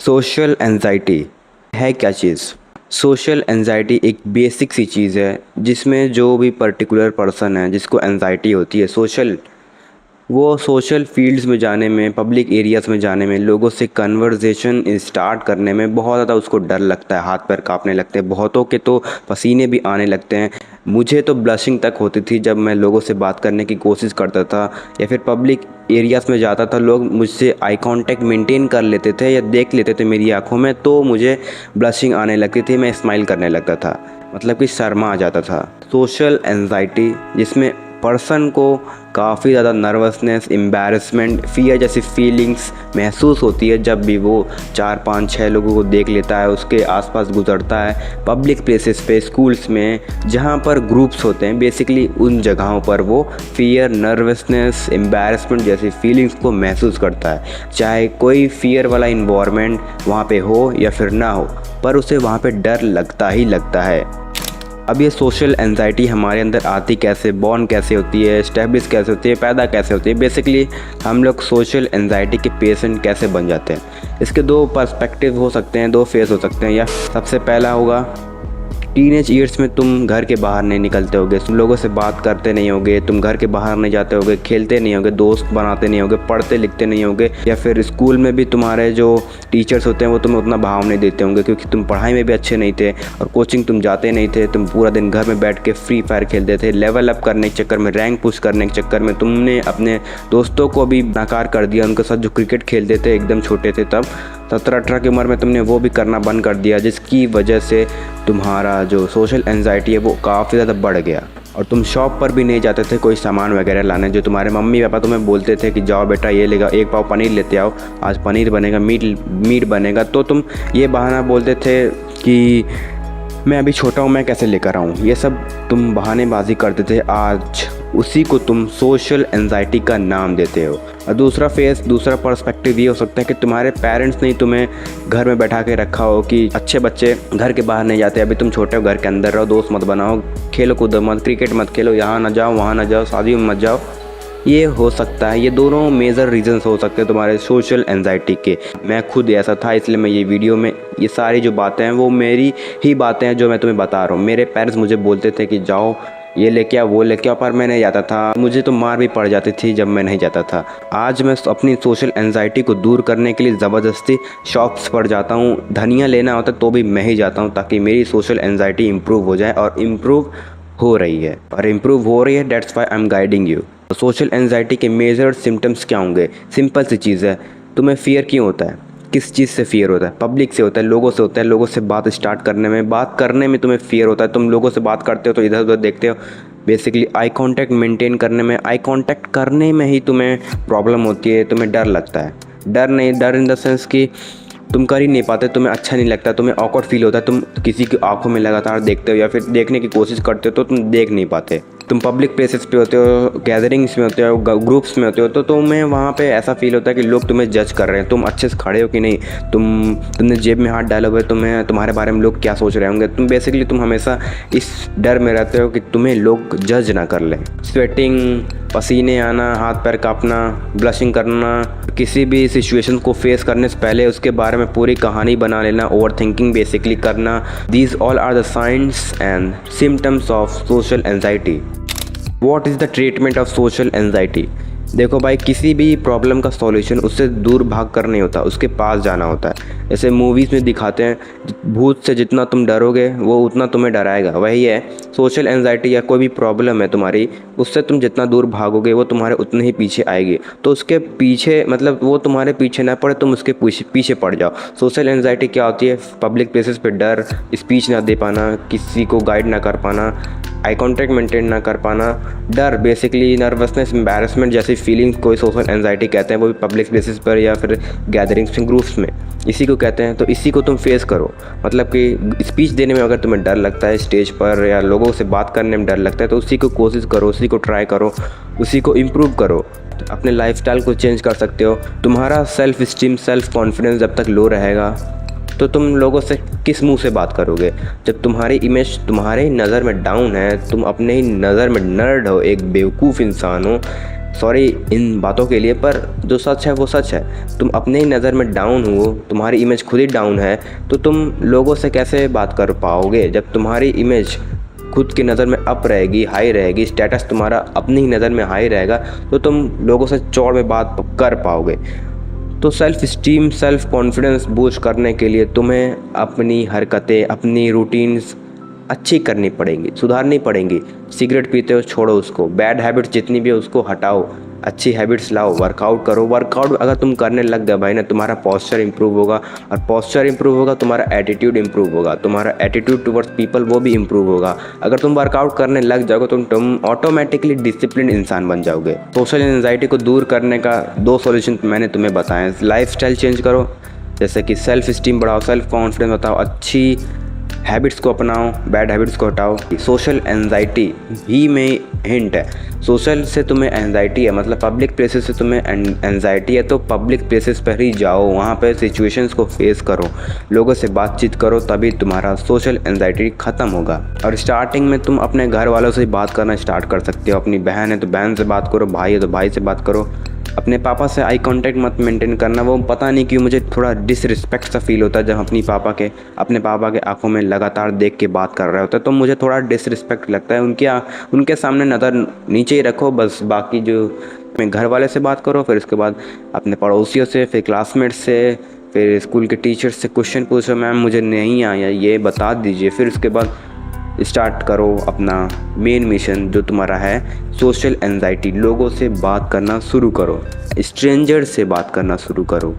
Social anxiety है क्या चीज़? Social anxiety एक बेसिक सी चीज़ है जिसमें जो भी पर्टिकुलर पर्सन है जिसको एंजाइटी होती है वो सोशल फील्ड्स में जाने में, पब्लिक एरियाज़ में जाने में, लोगों से कन्वर्सेशन स्टार्ट करने में बहुत ज़्यादा उसको डर लगता है, हाथ पैर काँपने लगते हैं, बहुतों के तो पसीने भी आने लगते हैं। मुझे तो ब्लशिंग तक होती थी जब मैं लोगों से बात करने की कोशिश करता था या फिर पब्लिक एरियाज़ में जाता था। लोग मुझसे आई कांटेक्ट मेंटेन कर लेते थे या देख लेते थे मेरी आंखों में, तो मुझे ब्लशिंग आने लगती थी, मैं स्माइल करने लगता था, मतलब कि शर्मा आ जाता था। सोशल एंजाइटी जिसमें पर्सन को काफ़ी ज़्यादा नर्वसनेस, एम्बैरेसमेंट, फियर जैसी फीलिंग्स महसूस होती है जब भी वो 4, 5, 6 लोगों को देख लेता है, उसके आसपास गुजरता है, पब्लिक प्लेसेस पे, स्कूल्स में, जहाँ पर ग्रुप्स होते हैं। बेसिकली उन जगहों पर वो फियर, नर्वसनेस, एम्बैरेसमेंट जैसी फीलिंग्स को महसूस करता है। चाहे कोई फियर वाला इन्वायरमेंट वहाँ पे हो या फिर ना हो, पर उसे वहाँ पे डर लगता ही लगता है। अब ये सोशल एंजाइटी हमारे अंदर आती कैसे, बॉर्न कैसे होती है, एस्टेब्लिश कैसे होती है, पैदा कैसे होती है, बेसिकली हम लोग सोशल एंजाइटी के पेशेंट कैसे बन जाते हैं। इसके दो पर्सपेक्टिव हो सकते हैं, दो फेस हो सकते हैं। या सबसे पहला होगा, टीनेज ईयर्स में तुम घर के बाहर नहीं निकलते होगे, तुम लोगों से बात करते नहीं होगे, तुम घर के बाहर नहीं जाते होगे, खेलते नहीं होगे, दोस्त बनाते नहीं होगे, पढ़ते लिखते नहीं होगे, या फिर स्कूल में भी तुम्हारे जो टीचर्स होते हैं वो तुम्हें उतना भाव नहीं देते होंगे क्योंकि तुम पढ़ाई में भी अच्छे नहीं थे और कोचिंग तुम जाते नहीं थे। तुम पूरा दिन घर में बैठ के फ्री फायर खेलते थे। लेवल अप करने के चक्कर में, रैंक पुश करने के चक्कर में तुमने अपने दोस्तों को भी नाकार कर दिया। उनके साथ जो क्रिकेट खेलते थे एकदम छोटे थे तब, 17-18 की उम्र में तुमने वो भी करना बंद कर दिया, जिसकी वजह से तुम्हारा जो सोशल एंजाइटी है वो काफ़ी ज़्यादा बढ़ गया। और तुम शॉप पर भी नहीं जाते थे कोई सामान वगैरह लाने, जो तुम्हारे मम्मी पापा तुम्हें बोलते थे कि जाओ बेटा ये लेगा, 1 पाव पनीर लेते आओ, आज पनीर बनेगा, मीट बनेगा, तो तुम ये बहाना बोलते थे कि मैं अभी छोटा हूँ, मैं कैसे लेकर आऊँ। ये सब तुम बहानेबाजी करते थे। आज उसी को तुम सोशल एंजाइटी का नाम देते हो। और दूसरा फेस, दूसरा पर्सपेक्टिव ये हो सकता है कि तुम्हारे पेरेंट्स ने तुम्हें घर में बैठा के रखा हो कि अच्छे बच्चे घर के बाहर नहीं जाते, अभी तुम छोटे हो, घर के अंदर रहो, दोस्त मत बनाओ, खेलो कूदो मत, क्रिकेट मत खेलो, यहाँ ना जाओ, वहाँ ना जाओ, शादी में मत जाओ। ये हो सकता है, ये दोनों मेजर रीजंस हो सकते हैं तुम्हारे सोशल एंजाइटी के। मैं खुद ऐसा था, इसलिए मैं ये वीडियो में ये सारी जो बातें हैं वो मेरी ही बातें हैं जो मैं तुम्हें बता रहा हूँ। मेरे पेरेंट्स मुझे बोलते थे कि जाओ ये लेके आओ, वो लेके आओ, पर मैं नहीं जाता था। मुझे तो मार भी पड़ जाती थी जब मैं नहीं जाता था। आज मैं अपनी सोशल एंजाइटी को दूर करने के लिए ज़बरदस्ती शॉप्स पर जाता हूँ। धनिया लेना होता तो भी मैं ही जाता हूँ ताकि मेरी सोशल एंजाइटी इम्प्रूव हो जाए, और इम्प्रूव हो रही है, और इम्प्रूव हो रही है। Dates why I am guiding you. Social anxiety के मेजर सिम्टम्स क्या होंगे? सिंपल सी चीज़ है। तुम्हें फियर क्यों होता है? किस चीज़ से फियर होता है? पब्लिक से होता है, लोगों से होता है। लोगों से बात स्टार्ट करने में, बात करने में तुम्हें फियर होता है। तुम लोगों से बात करते हो तो इधर उधर देखते हो। बेसिकली आई कांटेक्ट मेंटेन करने में, आई कांटेक्ट करने में ही तुम्हें प्रॉब्लम होती है, तुम्हें डर लगता है। डर नहीं, डर इन द सेंस कि तुम कर ही नहीं पाते, तुम्हें अच्छा नहीं लगता, तुम्हें ऑकवर्ड फील होता है। तुम किसी की आंखों में लगातार देखते हो या फिर देखने की कोशिश करते हो तो तुम देख नहीं पाते। तुम पब्लिक प्लेसेस पे होते हो, गैदरिंग्स में होते हो, ग्रुप्स में होते हो, तो तुम्हें वहाँ पे ऐसा फील होता है कि लोग तुम्हें जज कर रहे हैं, तुम अच्छे से खड़े हो कि नहीं, तुमने जेब में हाथ डाला हुआ है, तुम्हारे बारे में लोग क्या सोच रहे होंगे। तुम हमेशा इस डर में रहते हो कि तुम्हें लोग जज ना कर लें। स्वेटिंग, पसीने आना, हाथ पैर कांपना, ब्लशिंग करना, किसी भी सिचुएशन को फेस करने से पहले उसके बारे में पूरी कहानी बना लेना, ओवर थिंकिंग बेसिकली करना, these all are the signs and symptoms of social anxiety. What is the treatment of social anxiety? देखो भाई, किसी भी प्रॉब्लम का सॉल्यूशन उससे दूर भाग कर नहीं होता, उसके पास जाना होता है। जैसे मूवीज़ में दिखाते हैं, भूत से जितना तुम डरोगे वो उतना तुम्हें डराएगा। वही है सोशल एंजाइटी, या कोई भी प्रॉब्लम है तुम्हारी, उससे तुम जितना दूर भागोगे वो तुम्हारे उतने ही पीछे आएगी। तो उसके पीछे, मतलब वो तुम्हारे पीछे ना पड़े, तुम उसके पीछे पड़ जाओ। सोशल एंजाइटी क्या होती है? पब्लिक प्लेसेस पे डर, स्पीच ना दे पाना, किसी को गाइड ना कर पाना, आई कॉन्टैक्ट मेंटेन ना कर पाना, डर, बेसिकली नर्वसनेस, एम्बैरेसमेंट जैसी फीलिंग्स को सोशल एंजाइटी कहते हैं, वो भी पब्लिक प्लेसेस पर या फिर गैदरिंग्स में, ग्रुप्स में, इसी को कहते हैं। तो इसी को तुम फेस करो। मतलब कि स्पीच देने में अगर तुम्हें डर लगता है, स्टेज पर या लोगों से बात करने में डर लगता है, तो उसी को कोशिश करो, उसी को ट्राई करो, उसी को इम्प्रूव करो। अपने लाइफस्टाइल को चेंज कर सकते हो। तुम्हारा सेल्फ स्टीम, सेल्फ कॉन्फिडेंस जब तक लो रहेगा तो तुम लोगों से किस मुंह से बात करोगे? जब तुम्हारी इमेज तुम्हारे नज़र में डाउन है, तुम अपने ही नज़र में नर्ड हो, एक बेवकूफ़ इंसान हो, सॉरी इन बातों के लिए, पर जो सच है वो सच है। तुम अपने ही नज़र में डाउन हो, तुम्हारी इमेज खुद ही डाउन है, तो तुम लोगों से कैसे बात कर पाओगे? जब तुम्हारी इमेज खुद की नज़र में अप रहेगी, हाई रहेगी, स्टेटस तुम्हारा अपनी ही नज़र में हाई रहेगा, तो तुम लोगों से चौड़ में बात कर पाओगे। तो self esteem, self confidence boost करने के लिए तुम्हें अपनी हरकतें, अपनी रूटीन्स अच्छी करनी पड़ेंगी, सुधारनी पड़ेंगी। सिगरेट पीते हो छोड़ो उसको, बैड हैबिट्स जितनी भी है उसको हटाओ, अच्छी हैबिट्स लाओ, वर्कआउट करो। वर्कआउट अगर तुम करने लग गए भाई ना, तुम्हारा पोस्चर इंप्रूव होगा, और पोस्चर इंप्रूव होगा तुम्हारा एटीट्यूड इंप्रूव होगा, तुम्हारा एटीट्यूड टुवर्ड्स पीपल वो भी इंप्रूव होगा। अगर तुम वर्कआउट करने लग जाओगे तो तुम ऑटोमेटिकली डिसिप्लिन इंसान बन जाओगे। सोशल एंजाइटी को दूर करने का 2 सॉल्यूशन मैंने तुम्हें बताए। लाइफस्टाइल चेंज करो, जैसे कि सेल्फ स्टीम बढ़ाओ, सेल्फ कॉन्फिडेंस बताओ, अच्छी हैबिट्स को अपनाओ, बैड हैबिट्स को हटाओ। सोशल एंजाइटी भी में हिंट है, सोशल से तुम्हें एंजाइटी है, मतलब पब्लिक प्लेसेस से तुम्हें एंजाइटी है, तो पब्लिक प्लेसेस पर ही जाओ, वहाँ पे सिचुएशंस को फेस करो, लोगों से बातचीत करो, तभी तुम्हारा सोशल एंजाइटी ख़त्म होगा। और स्टार्टिंग में तुम अपने घर वालों से बात करना स्टार्ट कर सकते हो। अपनी बहन है तो बहन से बात करो, भाई है तो भाई से बात करो। अपने पापा से आई कांटेक्ट मत मेंटेन करना, वो पता नहीं क्यों मुझे थोड़ा डिसरिस्पेक्ट सा फील होता है जब अपने पापा के आंखों में लगातार देख के बात कर रहे होते हैं, तो मुझे थोड़ा डिसरिस्पेक्ट लगता है। उनके सामने नज़र नीचे ही रखो बस, बाकी जो अपने घर वाले से बात करो, फिर उसके बाद अपने पड़ोसियों से, फिर क्लासमेट से, फिर स्कूल के टीचर्स से क्वेश्चन पूछो, मैम मुझे नहीं आया ये बता दीजिए। फिर उसके बाद स्टार्ट करो अपना मेन मिशन जो तुम्हारा है, सोशल एंजाइटी। लोगों से बात करना शुरू करो, स्ट्रेंजर से बात करना शुरू करो,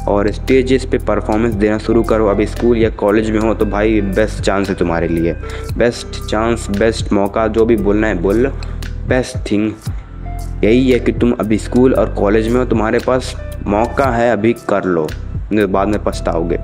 और स्टेजेस पे परफॉर्मेंस देना शुरू करो। अभी स्कूल या कॉलेज में हो तो भाई बेस्ट चांस है तुम्हारे लिए, बेस्ट चांस, बेस्ट मौका, जो भी बोलना है बोल लो। बेस्ट थिंग यही है कि तुम अभी स्कूल और कॉलेज में हो, तुम्हारे पास मौका है, अभी कर लो, बाद में पछताओगे।